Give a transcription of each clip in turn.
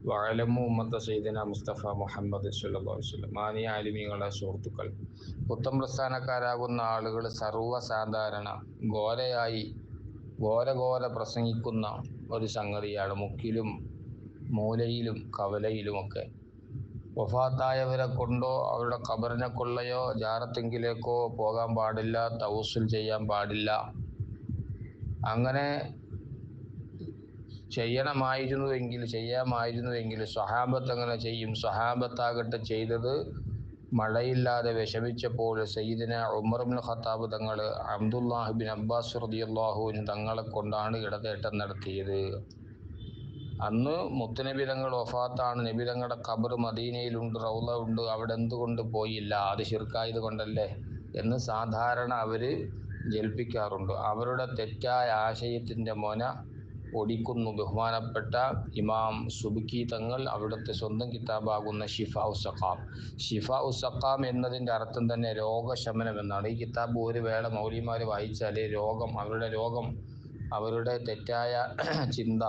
വഅലമു ഉമ്മത്ത സയ്യിദന മുസ്തഫ മുഹമ്മദ് സ്വല്ലല്ലാഹു അലൈഹി വസല്ലം. മാനിയ ആലിമീങ്ങളെ സുഹൃത്തുക്കൾ, പുത്തൻ പ്രസ്ഥാനക്കാരാകുന്ന ആളുകൾ സർവ്വസാധാരണ ഘോര പ്രസംഗിക്കുന്ന ഒരു സംഗതിയാണ്. മുക്കിലും മൂലയിലും കവലയിലുമൊക്കെ വഫാത്തായവരെ കൊണ്ടോ അവരുടെ ഖബറിനെ കൊള്ളയോ ജാറത്തെങ്കിലേക്കോ പോകാൻ പാടില്ല, തവസ്സുൽ ചെയ്യാൻ പാടില്ല. അങ്ങനെ ചെയ്യാമായിരുന്നുവെങ്കിൽ സ്വഹാബത്ത് അങ്ങനെ ചെയ്യും. സ്വഹാബത്താകട്ടെ ചെയ്തത് മഴയില്ലാതെ വിഷമിച്ചപ്പോൾ സയ്യിദന ഉമർ ഇബ്നു ഖത്താബ് തങ്ങൾ അബ്ദുല്ലാഹ് ബിൻ അബ്ബാസ് റളിയല്ലാഹു അൻഹു തങ്ങളെ കൊണ്ടാണ് ഇടതേട്ടം നടത്തിയത്. അന്ന് മുത്തുനബി തങ്ങൾ വഫാത്താണ്. നബി തങ്ങളുടെ ഖബർ മദീനയിലുണ്ട്, റൗള ഉണ്ട്. അവിടെ എന്തുകൊണ്ട് പോയില്ല? അത് ശിർക്കായത് കൊണ്ടല്ലേ എന്ന് സാധാരണ അവര് ജൽപ്പിക്കാറുണ്ട്. അവരുടെ തെറ്റായ ആശയത്തിന്റെ മൊന ഒടിക്കുന്നു ബഹുമാനപ്പെട്ട ഇമാം സുബ്കി തങ്ങൾ അവിടുത്തെ സ്വന്തം കിതാബാകുന്ന ഷിഫാഉ സഖാം എന്നതിൻ്റെ അർത്ഥം തന്നെ രോഗശമനം എന്നാണ്. ഈ കിതാബ് ഒരു വേള മൗലിമാർ വായിച്ചാൽ അവരുടെ തെറ്റായ ചിന്ത,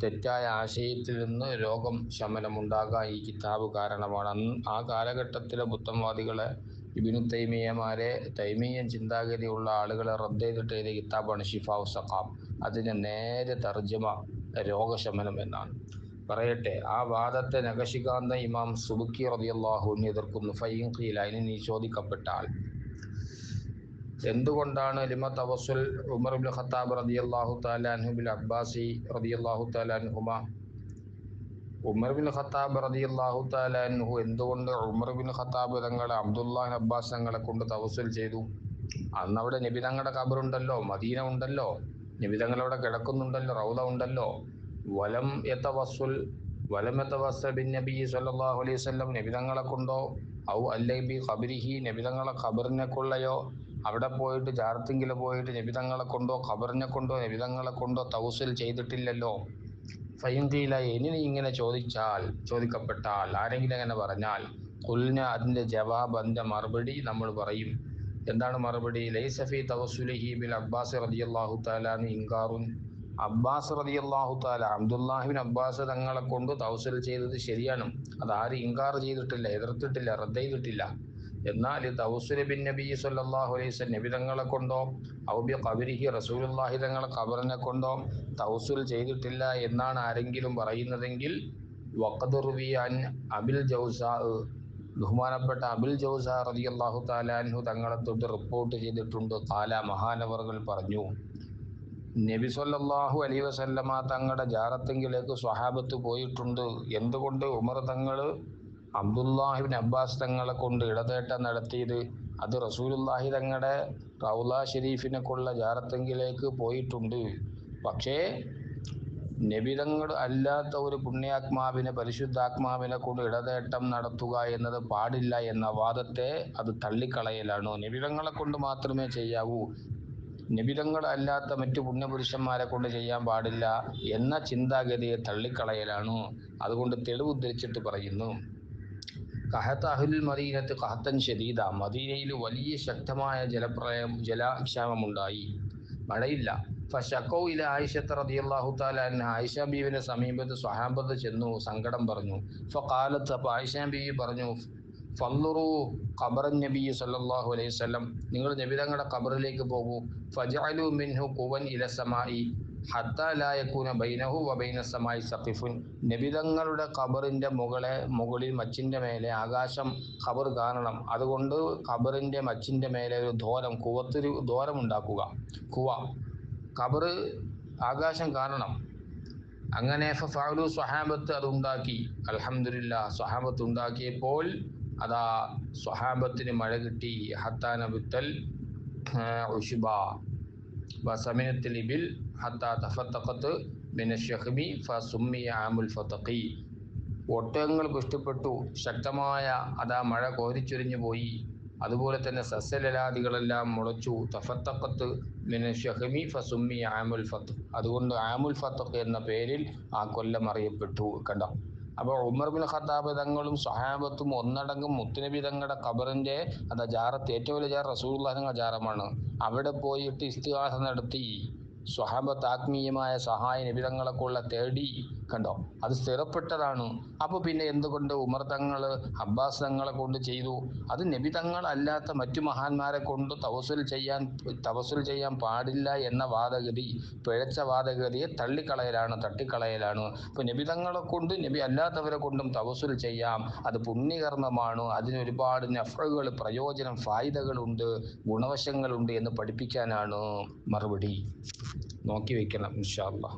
തെറ്റായ ആശയത്തിൽ നിന്ന് രോഗം ശമനമുണ്ടാകാൻ ഈ കിതാബ് കാരണമാണ്. ആ കാലഘട്ടത്തിലെ പുത്തൻവാദികളെ, ഇബ്നു തൈമിയ്യൻ ചിന്താഗതിയുള്ള ആളുകളെ റദ്ദ് ചെയ്തിട്ട് എഴുതിയ കിതാബാണ് ഷിഫാഉ സഖാം. അതിൻ്റെ നേരെ തർജ്ജമ രോഗശമനം എന്നാണ്. പറയട്ടെ, ആ വാദത്തെ നഖശികാന്ത ഇമാം സുബ്കി റളിയല്ലാഹു അൻഹു എതിർക്കുന്നു. ഫൈൻ ഖീല, ഇനി ചോദിക്കപ്പെട്ടാൽ എന്തുകൊണ്ടാണ് ലിമ തവസ്സുൽ ഉമർ ഇബ്നു ഖത്താബ് റളിയല്ലാഹു തആല അൻഹു ബിൽ അബ്ബാസി റളിയല്ലാഹു തആല അൻഹുമാ, ഉമർ ബിൻ ഖത്താബ് റളിയല്ലാഹു തആല അൻഹു എന്തുകൊണ്ട് ഉമർ ബിൻ ഖത്താബ് തങ്ങളെ അബ്ദുല്ലാഹ് അബ്ബാസ് തങ്ങളെ കൊണ്ട് തവസ്സുൽ ചെയ്തു? അന്ന് അവിടെ നബി തങ്ങളുടെ ഖബറുണ്ടല്ലോ, മദീന ഉണ്ടല്ലോ, നബി തങ്ങളവിടെ കിടക്കുന്നുണ്ടല്ലോ, റൗള ഉണ്ടല്ലോ. വലം യതവസ്സൽ ബിൻ നബി സ്വല്ലല്ലാഹു അലൈഹി വസല്ലം, നബി തങ്ങളെ കൊണ്ടോ ഔ അല്ലൈ ബി ഖബരിഹി, നബി തങ്ങളെ ഖബറിനെ കൊള്ളയോ അവിടെ പോയിട്ട് ജാറത്തിങ്കിൽ പോയിട്ട് നബി തങ്ങളെ കൊണ്ടോ ഖബറിനെ കൊണ്ടോ നബി തങ്ങളെ കൊണ്ടോ തവസ്സുൽ ചെയ്തിട്ടില്ലല്ലോ. ഫൈൻ ഖീല, ഇനി ഇങ്ങനെ ചോദിക്കപ്പെട്ടാൽ, ആരെങ്കിലും അങ്ങനെ പറഞ്ഞാൽ, ഖുൽന, അതിൻ്റെ ജവാബ്, അതിൻ്റെ മറുപടി നമ്മൾ പറയും. എന്താണ് മറുപടി? ലൈസ ഫീ തവസ്സുലിഹി ബിൽ അബ്ബാസ് റളിയല്ലാഹു തആല അൻഹു ഇൻകാറുൻ, അബ്ബാസ് റളിയല്ലാഹു തആല അബ്ദുല്ലാഹി ബിൻ അബ്ബാസ് തങ്ങളെ കൊണ്ട് തവസ്സുൽ ചെയ്തത് ശരിയാണ്. അതാരും ഇൻകാർ ചെയ്തിട്ടില്ല, എതിർത്തിട്ടില്ല, റദ്ദ് ചെയ്തിട്ടില്ല. എന്നാൽ തവസ്സുൽ ബിൻ നബി സ്വല്ലല്ലാഹു അലൈഹി വസല്ലം, നബി തങ്ങളെ കൊണ്ടോ ഔ ബി ഖബരിഹി, റസൂലുള്ളാഹി തങ്ങളെ ഖബറിനെ കൊണ്ടോ തവസ്സുൽ ചെയ്തിട്ടില്ല എന്നാണ് ആരെങ്കിലും പറയുന്നതെങ്കിൽ, വഖദ് റുവിയ അൻ അബിൽ ജൗസാ, ബഹുമാനപ്പെട്ട അബുൽ ജൗസാ റളിയല്ലാഹു തആല അൻഹു തങ്ങളെ തൊട്ട് റിപ്പോർട്ട് ചെയ്തിട്ടുണ്ട്. ഖാല, മഹാനവറുകൾ പറഞ്ഞു, നബി സല്ലല്ലാഹു അലൈഹി വസല്ലമ തങ്ങളുടെ ജാറത്തെങ്കിലേക്ക് സ്വഹാബത്ത് പോയിട്ടുണ്ട്. എന്തുകൊണ്ട്? ഉമർ തങ്ങൾ അബ്ദുല്ലാഹി ബിൻ അബ്ബാസ് തങ്ങളെ കൊണ്ട് ഇടതേട്ടം നടത്തിയത് അത് റസൂലുള്ളാഹി തങ്ങളുടെ റൗള ഷരീഫിനെ കൊള്ള ജാറത്തെങ്കിലേക്ക് പോയിട്ടുണ്ട്. പക്ഷേ നബിതങ്ങൾ അല്ലാത്ത ഒരു പുണ്യാത്മാവിനെ, പരിശുദ്ധാത്മാവിനെ കൊണ്ട് ഇടതേട്ടം നടത്തുക എന്നത് പാടില്ല എന്ന വാദത്തെ അത് തള്ളിക്കളയലാണ്. നബിതങ്ങളെ കൊണ്ട് മാത്രമേ ചെയ്യാവൂ, നബിതങ്ങൾ അല്ലാത്ത മറ്റു പുണ്യപുരുഷന്മാരെ കൊണ്ട് ചെയ്യാൻ പാടില്ല എന്ന ചിന്താഗതിയെ തള്ളിക്കളയലാണ്. അതുകൊണ്ട് തെളിവ് ഉദ്ധരിച്ചിട്ട് പറയുന്നു, കഹത്ത അഹ്ലുൽ മദീനത്ത് ഖഹത്തൻ ശദീദ, മദീനയിൽ വലിയ ശക്തമായ ജലക്ഷാമമുണ്ടായി, മഴയില്ല. ഫശഖൗ ഇല ആയിഷത്ത റളിയല്ലാഹു തആല അൻഹ, ആയിഷ ബീവിയുടെ സമീപത്ത് സ്വഹാബത്ത് ചെന്നു, സങ്കടം പറഞ്ഞു. ഫഖാലത്ത്, അപ്പോൾ ആയിഷ ബീവി പറഞ്ഞു, ഫൻളുറു ഖബറൻ നബി സല്ലല്ലാഹു അലൈഹി വസല്ലം, നിങ്ങൾ നബി തങ്ങളുടെ ഖബറിലേക്ക് പോകൂ. ഫജഅലു മിൻഹു ഖുവൻ ഇല സമായി ഹത്താ ലാ യകൂന ബൈനഹു വ ബൈന സമായി സഖിഫുൻ, നബി തങ്ങളുടെ ഖബറിന്റെ മുകളിൽ മച്ചിന്റെ മേലെ ആകാശം ഖബർ കാണണം. അതുകൊണ്ട് ഖബറിന്റെ മച്ചിന്റെ മേലെ ഒരു ദ്വാരം, കുവത്തൊരു ദ്വാരം ഉണ്ടാക്കുക, ഖബർ ആകാശം കാണണം. അങ്ങനെ ഫഅലു, സ്വഹാബത്ത് അത് ഉണ്ടാക്കി. അൽഹംദുലില്ലാഹ്, സ്വഹാബത്ത് ഉണ്ടാക്കിയപ്പോൾ അതാ സ്വഹാബത്തിന് മഴ കിട്ടി. ഹത്താ നബത്തൽ ഉശ്ബ വസമിനത്തിൽ ഇബിൽ ഹത്താ തഫത്തഖത്ത് മിനശ്ശഖ്മി ഫസുമ്മിയ ആമുൽ ഫതഖി, ഒട്ടകങ്ങൾ പുഷ്ടിപ്പെട്ടു, ശക്തമായ അതാ മഴ കോരിച്ചൊരിഞ്ഞു പോയി. അതുപോലെ തന്നെ സസ്യലലാദികളെല്ലാം മുളച്ചു. തഫത്തഖത്ത് മിനശ്ശഖ്മി ഫസുമ്മിയ ആമുൽ ഫതഖ്, അതുകൊണ്ട് ആമുൽ ഫതഖ് എന്ന പേരിൽ ആ കൊല്ലം അറിയപ്പെട്ടു. കണ്ടോ? അപ്പോൾ ഉമർ ബിൻ ഖത്താബ് തങ്ങളും സ്വഹാബത്തും ഒന്നടങ്കം മുത്തുനബി തങ്ങളുടെ ഖബറിന്റെ അതാ ജാറത്ത്, ഏറ്റവും വലിയ ജാറ റസൂലുള്ളാഹി തങ്ങളുടെ ജാറമാണ്, അവിടെ പോയിട്ട് ഇസ്തിഗാസ നടത്തി. സ്വഹാബത്ത് ആത്മീയമായ സഹായ നബി തങ്ങളെക്കുള്ള തേടി കണ്ടോ, അത് സ്ഥിരപ്പെട്ടതാണ്. അപ്പോൾ പിന്നെ എന്തുകൊണ്ട് ഉമർ തങ്ങൾ അബ്ബാസ് തങ്ങളെ കൊണ്ട് ചെയ്തു? അത് നബി തങ്ങളല്ലാത്ത മറ്റു മഹാന്മാരെ കൊണ്ട് തവസ്സുൽ ചെയ്യാൻ പാടില്ല എന്ന വാദഗതി, പിഴച്ച വാദഗതിയെ തട്ടിക്കളയലാണ്. ഇപ്പൊ നബി തങ്ങളെ കൊണ്ട്, നബി അല്ലാത്തവരെ കൊണ്ടും തവസ്സുൽ ചെയ്യാം. അത് പുണ്യകർമ്മമാണ്. അതിന് ഒരുപാട് നഫ്ഉകൾ, പ്രയോജനം, ഫായിദകളുണ്ട്, ഗുണവശങ്ങളുണ്ട് എന്ന് പഠിപ്പിക്കാനാണ് മറുപടി. നോക്കി വെക്കണം ഇൻഷാ അല്ലാഹ്.